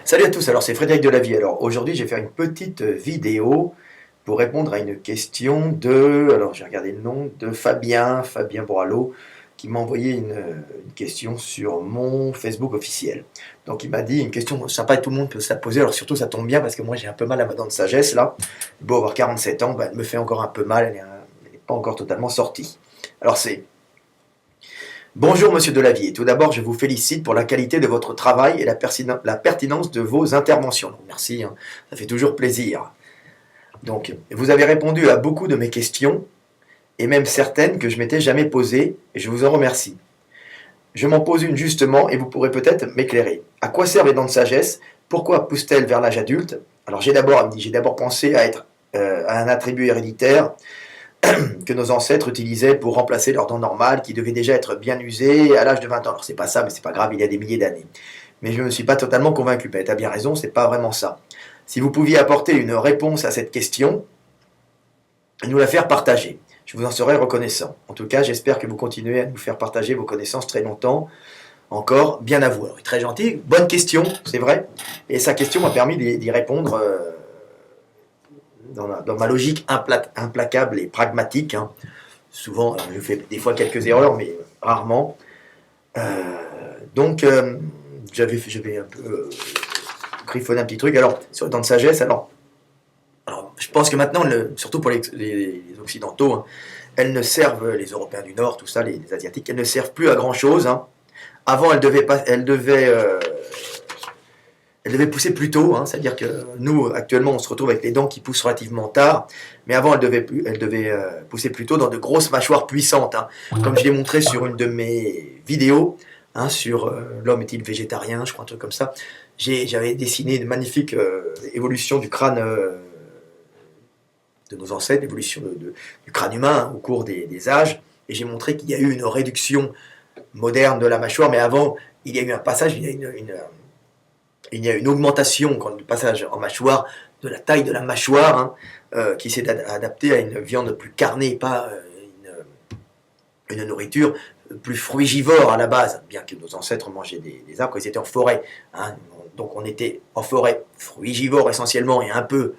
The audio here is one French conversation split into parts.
Salut à tous, alors c'est Frédéric Delavie. Alors aujourd'hui, je vais faire une petite vidéo pour répondre à une question de, alors j'ai regardé le nom, de Fabien Bouralot, qui m'a envoyé une question sur mon Facebook officiel. Donc il m'a dit une question sympa et tout le monde peut se la poser, alors surtout ça tombe bien parce que moi j'ai un peu mal à ma dent de sagesse là. Beau avoir 47 ans, elle me fait encore un peu mal, elle n'est pas encore totalement sortie. Alors c'est: bonjour Monsieur Delavier, tout d'abord je vous félicite pour la qualité de votre travail et la pertinence de vos interventions. Donc, merci, hein, ça fait toujours plaisir. Donc, vous avez répondu à beaucoup de mes questions, et même certaines que je m'étais jamais posées, et je vous en remercie. Je m'en pose une justement, et vous pourrez peut-être m'éclairer. À quoi servent les dents de sagesse? Pourquoi poussent-elles vers l'âge adulte? Alors j'ai d'abord pensé à un attribut héréditaire que nos ancêtres utilisaient pour remplacer leurs dents normales qui devaient déjà être bien usées à l'âge de 20 ans. Alors c'est pas ça, mais c'est pas grave, il y a des milliers d'années. Mais je ne me suis pas totalement convaincu. Tu as bien raison, c'est pas vraiment ça. Si vous pouviez apporter une réponse à cette question, nous la faire partager. Je vous en serais reconnaissant. En tout cas, j'espère que vous continuez à nous faire partager vos connaissances très longtemps. Encore, bien à vous. Alors, très gentil, bonne question, c'est vrai. Et sa question m'a permis d'y répondre dans ma logique implacable et pragmatique, hein. Souvent, je fais des fois quelques erreurs, mais rarement. Donc, j'avais un peu griffonné un petit truc. Alors, sur les dents de sagesse, alors je pense que maintenant, surtout pour les Occidentaux, hein, elles ne servent, les Européens du Nord, tout ça, les Asiatiques, elles ne servent plus à grand chose, hein. Avant, elles devaient pousser plus tôt, hein, c'est-à-dire que nous, actuellement, on se retrouve avec les dents qui poussent relativement tard, mais avant, elles devaient pousser plus tôt dans de grosses mâchoires puissantes, hein. Comme je l'ai montré sur une de mes vidéos, hein, sur l'homme est-il végétarien, je crois, un truc comme ça. J'avais dessiné une magnifique évolution du crâne de nos ancêtres, l'évolution du crâne humain, hein, au cours des âges, et j'ai montré qu'il y a eu une réduction moderne de la mâchoire, mais avant, il y a eu un passage, il y a une augmentation, quand le passage en mâchoire, de la taille de la mâchoire, hein, qui s'est adaptée à une viande plus carnée, pas une nourriture plus frugivore à la base, bien que nos ancêtres mangeaient des arbres quand ils étaient en forêt, hein. Donc on était en forêt frugivore essentiellement et un peu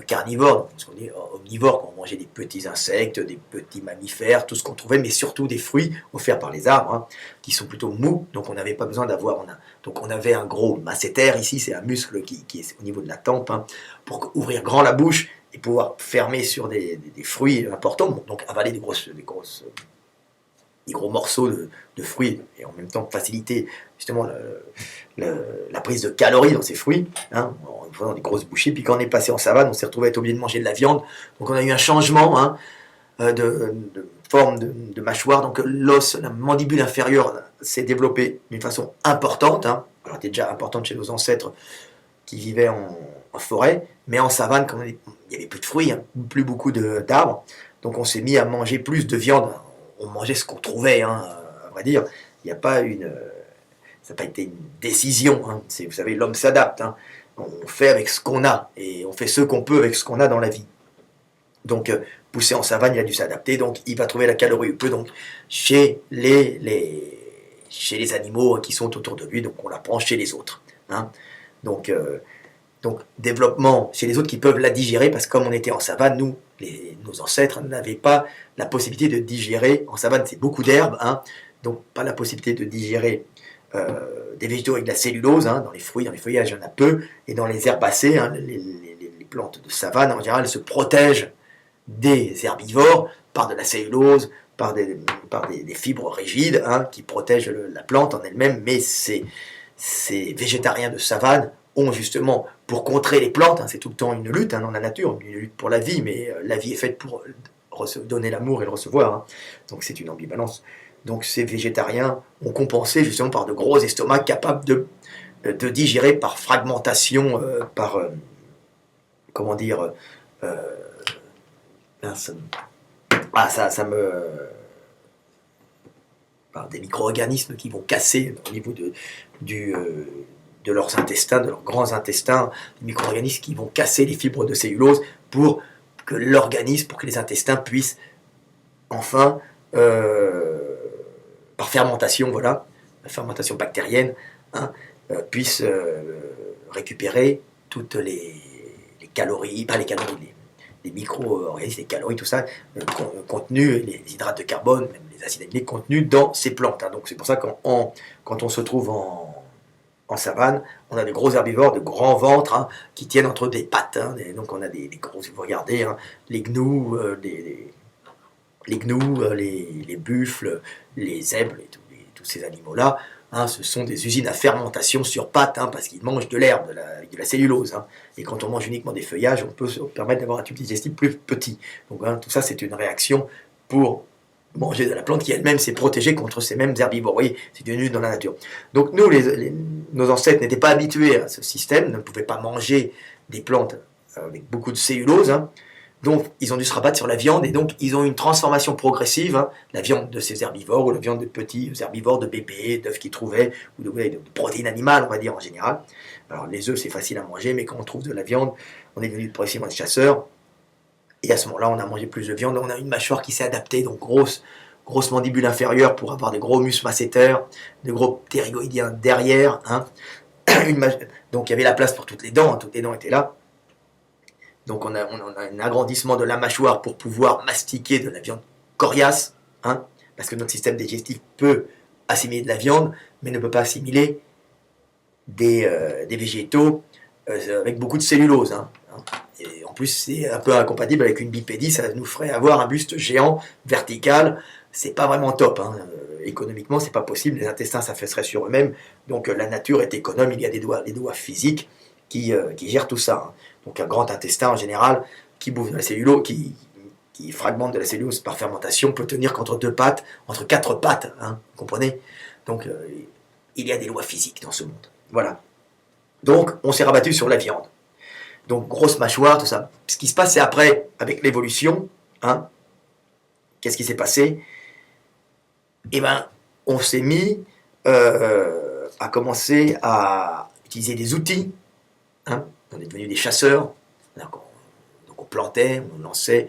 carnivore, parce qu'on est omnivore, quand on mangeait des petits insectes, des petits mammifères, tout ce qu'on trouvait, mais surtout des fruits offerts par les arbres, hein, qui sont plutôt mous, donc on n'avait pas besoin d'avoir... Donc on avait un gros masséter, ici c'est un muscle qui est au niveau de la tempe, hein, pour ouvrir grand la bouche et pouvoir fermer sur des fruits importants, donc avaler des gros morceaux de fruits, et en même temps faciliter justement la prise de calories dans ces fruits, hein, en faisant des grosses bouchées. Puis quand on est passé en savane, on s'est retrouvé à être obligé de manger de la viande, donc on a eu un changement, hein, de forme de mâchoire, donc l'os, la mandibule inférieure s'est développée d'une façon importante, hein. Alors elle était déjà importante chez nos ancêtres qui vivaient en forêt, mais en savane, quand il n'y avait plus de fruits, hein, plus beaucoup d'arbres, donc on s'est mis à manger plus de viande. On mangeait ce qu'on trouvait, hein, à vrai dire. Il n'y a pas ça n'a pas été une décision, hein. Vous savez, l'homme s'adapte, hein. On fait avec ce qu'on a, et on fait ce qu'on peut avec ce qu'on a dans la vie. Donc, poussé en savane, il a dû s'adapter, donc il va trouver la calorie où il peut, donc chez les animaux qui sont autour de lui, donc on la prend chez les autres, hein. Donc, développement chez les autres qui peuvent la digérer, parce que comme on était en savane, nos ancêtres n'avaient pas la possibilité de digérer. En savane, c'est beaucoup d'herbes, hein, donc pas la possibilité de digérer des végétaux avec de la cellulose, hein. Dans les fruits, dans les feuillages, il y en a peu, et dans les herbacées, hein, les plantes de savane, en général, elles se protègent des herbivores par de la cellulose, par des fibres rigides, hein, qui protègent la plante en elle-même, mais ces végétariens de savane ont justement, pour contrer les plantes, hein, c'est tout le temps une lutte, hein, dans la nature, une lutte pour la vie, mais la vie est faite pour donner l'amour et le recevoir, hein. Donc c'est une ambivalence. Donc ces végétariens ont compensé justement par de gros estomacs capables de digérer par fragmentation, comment dire, par des micro-organismes qui vont casser au niveau de leurs intestins, de leurs grands intestins, des micro-organismes qui vont casser les fibres de cellulose pour que les intestins puissent enfin, par fermentation, voilà, la fermentation bactérienne, hein, puissent récupérer toutes les calories, pas les calories, les micro-organismes, les calories, tout ça, contenus, les hydrates de carbone, même les acides aminés contenus dans ces plantes. Hein. Donc c'est pour ça que quand on se trouve en savane, on a des gros herbivores, de grands ventres hein, qui tiennent entre des pattes. Hein, donc on a des gros, si vous regardez, hein, les gnous, les buffles, les zèbres, tous ces animaux-là, hein, ce sont des usines à fermentation sur pattes, hein, parce qu'ils mangent de l'herbe, de la cellulose. Hein. Et quand on mange uniquement des feuillages, on peut se permettre d'avoir un tube digestif plus petit. Donc hein, tout ça, c'est une réaction pour manger de la plante qui elle-même s'est protégée contre ces mêmes herbivores. Vous voyez, c'est devenu dans la nature. Donc nous, nos ancêtres n'étaient pas habitués à ce système, ne pouvaient pas manger des plantes avec beaucoup de cellulose. Hein. Donc ils ont dû se rabattre sur la viande et donc ils ont une transformation progressive, hein, la viande de ces herbivores ou la viande de petits herbivores, de bébés, d'œufs qu'ils trouvaient, ou de protéines animales, on va dire en général. Alors les œufs c'est facile à manger, mais quand on trouve de la viande, on est devenu progressivement des chasseurs. Et à ce moment-là, on a mangé plus de viande, on a une mâchoire qui s'est adaptée, donc grosse mandibule inférieure pour avoir des gros muscles masséters, de gros ptérygoïdiens derrière. Hein. Donc il y avait la place pour toutes les dents, hein, toutes les dents étaient là. Donc on a un agrandissement de la mâchoire pour pouvoir mastiquer de la viande coriace, hein, parce que notre système digestif peut assimiler de la viande, mais ne peut pas assimiler des végétaux avec beaucoup de cellulose. Hein. Et en plus, c'est un peu incompatible avec une bipédie, ça nous ferait avoir un buste géant, vertical, c'est pas vraiment top. Hein. Économiquement, c'est pas possible, les intestins s'affaisseraient sur eux-mêmes, donc la nature est économe, il y a des doigts physiques qui gèrent tout ça. Hein. Donc un grand intestin en général, qui bouffe de la cellulose, qui fragmente de la cellulose par fermentation, peut tenir qu'entre 2 pattes, entre 4 pattes, hein, vous comprenez? Donc il y a des lois physiques dans ce monde. Voilà. Donc on s'est rabattu sur la viande. Donc grosse mâchoire, tout ça. Ce qui se passe, c'est après, avec l'évolution, hein, qu'est-ce qui s'est passé? Eh bien, on s'est mis à commencer à utiliser des outils. Hein. On est devenus des chasseurs. Donc on plantait, on lançait,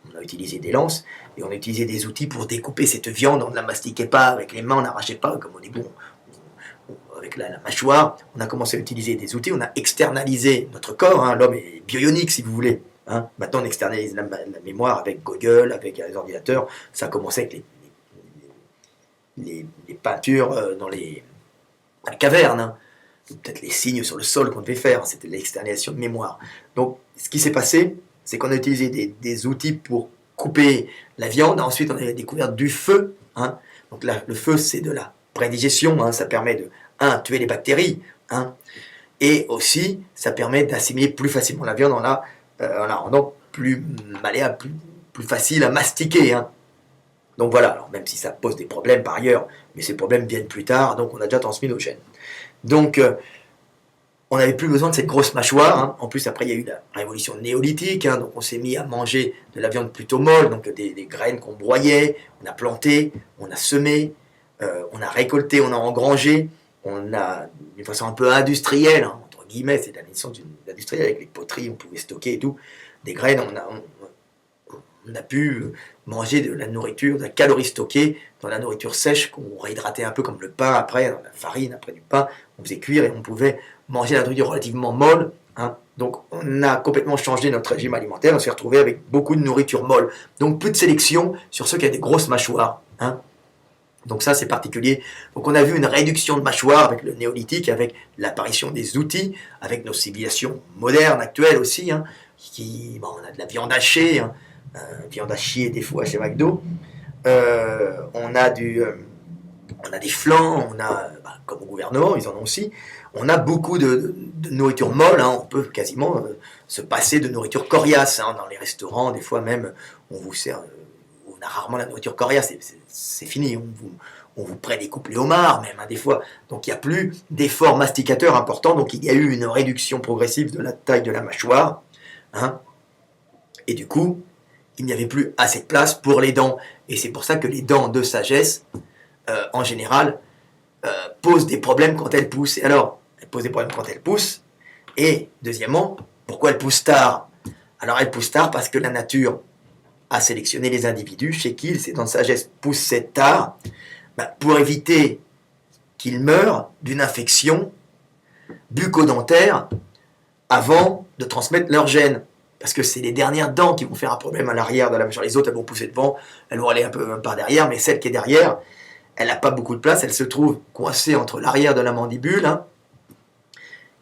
on a utilisé des lances, et on a utilisé des outils pour découper cette viande. On ne la mastiquait pas avec les mains, on n'arrachait pas, comme on est bon. Avec la mâchoire, on a commencé à utiliser des outils, on a externalisé notre corps, hein, l'homme est bionique si vous voulez. Hein. Maintenant on externalise la mémoire avec Google, avec les ordinateurs, ça a commencé avec les peintures dans les cavernes, hein. Peut-être les signes sur le sol qu'on devait faire, c'était l'externalisation de mémoire. Donc ce qui s'est passé, c'est qu'on a utilisé des outils pour couper la viande, ensuite on a découvert du feu. Hein. Donc là, le feu c'est de la prédigestion, hein, ça permet de tuer les bactéries, hein, et aussi ça permet d'assimiler plus facilement la viande en la rendant plus malléable, plus facile à mastiquer. Hein. Donc voilà, alors même si ça pose des problèmes par ailleurs, mais ces problèmes viennent plus tard, donc on a déjà transmis nos gènes. Donc on n'avait plus besoin de cette grosse mâchoire. Hein. En plus après il y a eu la révolution néolithique, hein, donc on s'est mis à manger de la viande plutôt molle, donc des graines qu'on broyait, on a planté, on a semé, on a récolté, on a engrangé, on a d'une façon un peu industrielle, hein, entre guillemets, c'est la naissance industrielle avec les poteries, on pouvait stocker et tout, des graines, on a pu manger de la nourriture, de la calorie stockée dans la nourriture sèche qu'on réhydratait un peu comme le pain après, dans la farine après du pain, on faisait cuire et on pouvait manger de la nourriture relativement molle. Hein. Donc on a complètement changé notre régime alimentaire, on s'est retrouvé avec beaucoup de nourriture molle. Donc peu de sélection sur ceux qui ont des grosses mâchoires. Hein. Donc ça c'est particulier. Donc on a vu une réduction de mâchoire avec le néolithique, avec l'apparition des outils, avec nos civilisations modernes actuelles aussi. Hein, on a de la viande hachée, hein, viande à chier des fois chez McDo. On a des flancs, comme au gouvernement, ils en ont aussi. On a beaucoup de nourriture molle, hein, on peut quasiment se passer de nourriture coriace. Hein, dans les restaurants, des fois même, on vous sert... on a rarement la nourriture coriace, c'est fini, on vous prédécoupe les homards même, hein, des fois. Donc il n'y a plus d'efforts masticateurs importants, donc il y a eu une réduction progressive de la taille de la mâchoire. Hein, et du coup, il n'y avait plus assez de place pour les dents. Et c'est pour ça que les dents de sagesse, en général, posent des problèmes quand elles poussent. Et alors, elles posent des problèmes quand elles poussent. Et deuxièmement, pourquoi elles poussent tard? Alors elles poussent tard parce que la nature a sélectionné les individus chez qui ces dents de sagesse poussaient tard, pour éviter qu'ils meurent d'une infection bucco-dentaires avant de transmettre leurs gènes. Parce que c'est les dernières dents qui vont faire un problème à l'arrière de la mâchoire. Les autres, elles vont pousser devant, elles vont aller un peu par derrière, mais celle qui est derrière, elle n'a pas beaucoup de place, elle se trouve coincée entre l'arrière de la mandibule, hein,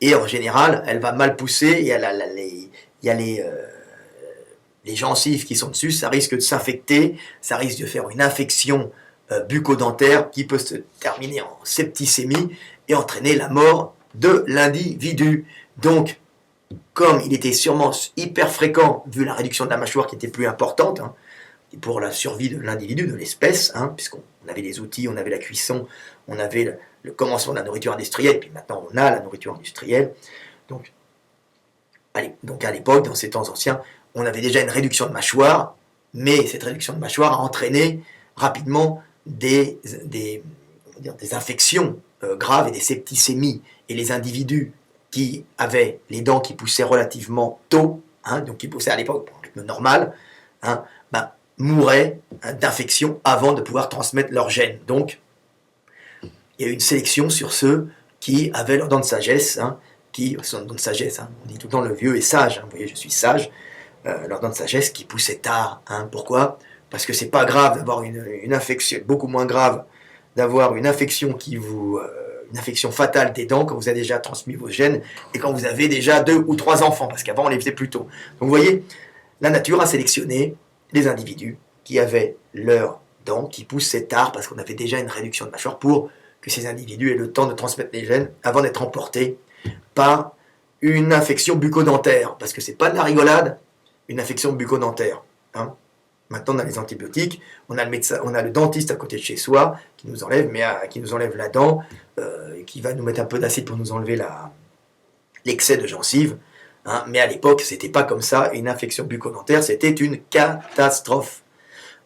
et en général, elle va mal pousser, et il y a les gencives qui sont dessus, ça risque de s'infecter, ça risque de faire une infection bucco-dentaire qui peut se terminer en septicémie et entraîner la mort de l'individu. Donc, comme il était sûrement hyper fréquent, vu la réduction de la mâchoire qui était plus importante, hein, pour la survie de l'individu, de l'espèce, hein, puisqu'on avait les outils, on avait la cuisson, on avait le commencement de la nourriture industrielle, puis maintenant on a la nourriture industrielle. Donc à l'époque, dans ces temps anciens, on avait déjà une réduction de mâchoire, mais cette réduction de mâchoire a entraîné rapidement des infections graves et des septicémies. Et les individus qui avaient les dents qui poussaient relativement tôt, hein, donc qui poussaient à l'époque au rythme normal, hein, mouraient d'infection avant de pouvoir transmettre leurs gènes. Donc, il y a eu une sélection sur ceux qui avaient leurs dents de sagesse, hein, leurs dents de sagesse, hein, on dit tout le temps le vieux est sage, hein, vous voyez, je suis sage, leurs dents de sagesse qui poussaient tard. Hein, pourquoi? Parce que c'est pas grave d'avoir une infection, beaucoup moins grave d'avoir une infection une infection fatale des dents quand vous avez déjà transmis vos gènes et quand vous avez déjà 2 ou 3 enfants, parce qu'avant on les faisait plus tôt. Donc vous voyez, la nature a sélectionné les individus qui avaient leurs dents qui poussaient tard parce qu'on avait déjà une réduction de mâchoire pour que ces individus aient le temps de transmettre les gènes avant d'être emportés par une infection bucco-dentaire, parce que c'est pas de la rigolade, une infection bucco-dentaire. Hein. Maintenant, on a les antibiotiques, on a le médecin, on a le dentiste à côté de chez soi qui nous enlève, qui nous enlève la dent, et qui va nous mettre un peu d'acide pour nous enlever l'excès de gencives. Hein. Mais à l'époque, c'était pas comme ça. Une infection bucco-dentaire, c'était une catastrophe.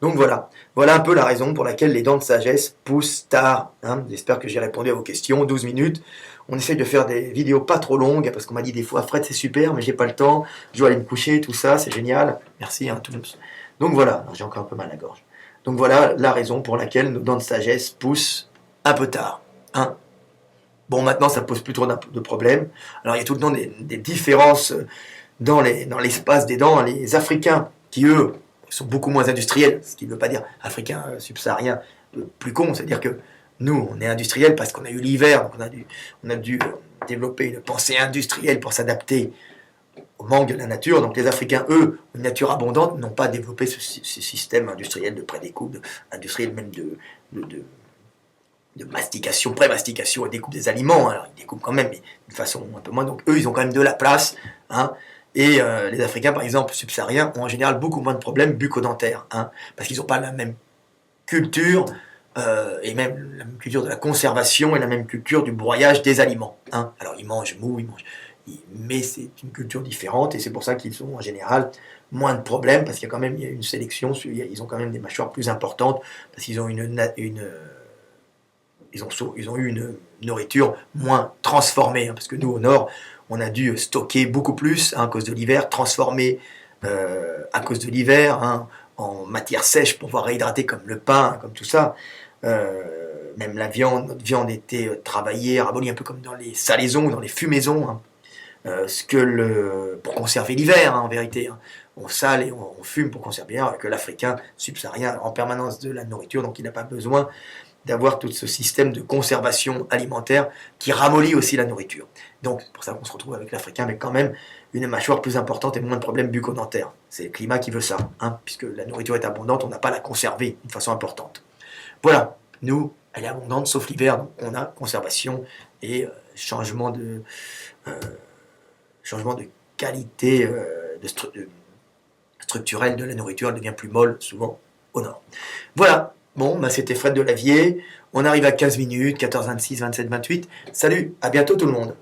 Donc voilà un peu la raison pour laquelle les dents de sagesse poussent tard. Hein. J'espère que j'ai répondu à vos questions. 12 minutes. On essaye de faire des vidéos pas trop longues, parce qu'on m'a dit des fois, Fred, c'est super, mais j'ai pas le temps. Je dois aller me coucher, tout ça, c'est génial. Merci à tous. Donc voilà, j'ai encore un peu mal à la gorge. Donc voilà la raison pour laquelle nos dents de sagesse poussent un peu tard. Hein. Bon, maintenant, ça pose plus trop de problèmes. Alors, il y a tout le temps des différences dans l'espace des dents. Les Africains, qui eux, sont beaucoup moins industriels, ce qui ne veut pas dire Africains subsahariens plus cons, c'est-à-dire que nous, on est industriels parce qu'on a eu l'hiver, donc on a dû développer une pensée industrielle pour s'adapter au manque de la nature. Donc les Africains, eux, une nature abondante, n'ont pas développé ce système industriel de pré-découpe, industriel même de mastication, pré-mastication et découpe des aliments. Alors ils découpent quand même, mais d'une façon un peu moins. Donc eux, ils ont quand même de la place. Hein. Et les Africains, par exemple, subsahariens, ont en général beaucoup moins de problèmes bucco-dentaires, hein, parce qu'ils n'ont pas la même culture, et même la même culture de la conservation et la même culture du broyage des aliments. Hein. Alors ils mangent mou, mais c'est une culture différente, et c'est pour ça qu'ils ont en général moins de problèmes, parce qu'il y a quand même une sélection, ils ont quand même des mâchoires plus importantes, parce qu'ils ont ils ont eu une nourriture moins transformée, hein, parce que nous au nord, on a dû stocker beaucoup plus, hein, à cause de l'hiver, transformer à cause de l'hiver, hein, en matière sèche pour pouvoir réhydrater comme le pain, comme tout ça. Même la viande, notre viande était travaillée, rabolie un peu comme dans les salaisons, dans les fumaisons, hein, pour conserver l'hiver, hein, en vérité. Hein. On sale et on fume pour conserver l'hiver, alors que l'Africain subsaharien en permanence de la nourriture, donc il n'a pas besoin d'avoir tout ce système de conservation alimentaire qui ramollit aussi la nourriture. Donc c'est pour ça qu'on se retrouve avec l'Africain, mais quand même une mâchoire plus importante et moins de problèmes bucco-dentaires. C'est le climat qui veut ça, hein, puisque la nourriture est abondante, on n'a pas à la conserver d'une façon importante. Voilà, nous, elle est abondante, sauf l'hiver, donc on a conservation et changement de qualité structurelle de la nourriture, elle devient plus molle, souvent au nord. Voilà. Bon, c'était Fred Delavier, on arrive à 15 minutes, 14, 26, 27, 28. Salut, à bientôt tout le monde.